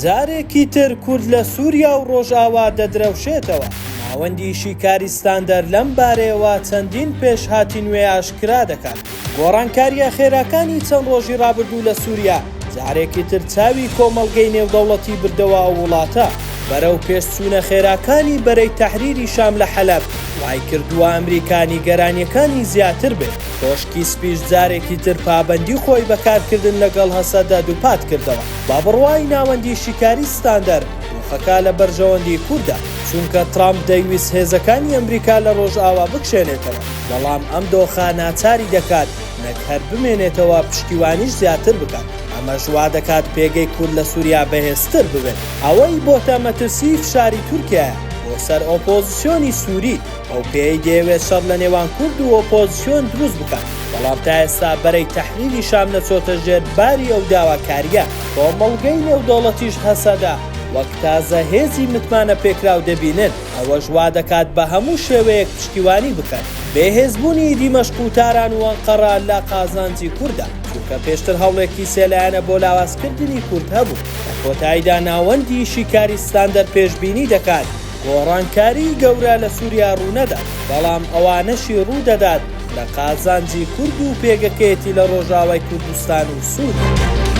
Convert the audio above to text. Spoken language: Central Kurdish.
جارێکی تر کورد لە سووریا و ڕۆژئاوا دەدرەوشێتەوە. ناوەندی شیکاریستاندەر لەم بارەیەوە چەندین پێشهاتی نوێ ئاشکرا دەکات. گۆڕانکاریە خێراکانی چەند ڕۆژی ڕابردوو لە سووریا جارێکی تر چاوی کۆمەڵگەی نێودەوڵەتی بردەوە ئەو وڵاتە بەرەو پێشچوونە خێراکانی بەرەی تەحریری شام لە حەلەب وای کردووە ئەمریکانی گەرانیەکانی زیاتر بێت. کۆشکی سپیش جارێکی تر پابەندی خۆی بەکارکردن لەگەڵ هەسەدا دووپات کردەوە بە بڕوای ناوەندی شیکاریستاندەر دۆخەکە لە بەرژەوەندی کووردا، چونکە ترامپ دەیویست هێزەکانی ئەمریکا لە ڕۆژئاوا بکشێنێتەوە، بەڵام ئەم دۆخە ناچاری دەکات نەک هەر بمێنێتەوە پشتیوانیش زیاتر بکات. ئەمەش وا دەکات پێگەی کورد لە سووریا بەهێزتر ببێت. ئەوەی بۆتە مەترسی فشاری تورکیایە بۆ سەر ئۆپۆزیسیۆنی سووری، ئەو پێی دەیەوێت شەڕ لە نێوان کورد و ئۆپۆزیسیۆن دروست بکات، بەڵام تا ئێستا بەرەی تەحریری شام نەچۆتە ژێر باری ئەو داواکاریە. کۆمەڵگەی نێودەوڵەتیش هەسەدا وەک تازە هێزی متمانە پێکراو دەبینن، ئەوەش وا دەکات بە هەموو شێوەیەک پشتیوانی بکات. بێهێزبوونی دیمەشق و تاران و ئەنقەرە لە قازانجی کووردە، چونکە پێشتر هەوڵێکی سێلایەنە بۆ لاوازکردنی کورد هەبوو. لە کۆتاییدا ناوەندی شیکاریستاندەر پێشبینی دەکات گۆڕانکاری گەورە لە سووریا ڕوونەدات، بەڵام ئەوانەشی ڕوودەدات لە قازانجی کورد و پێگەکەیەتی لە ڕۆژاوای کوردستان و سووریا.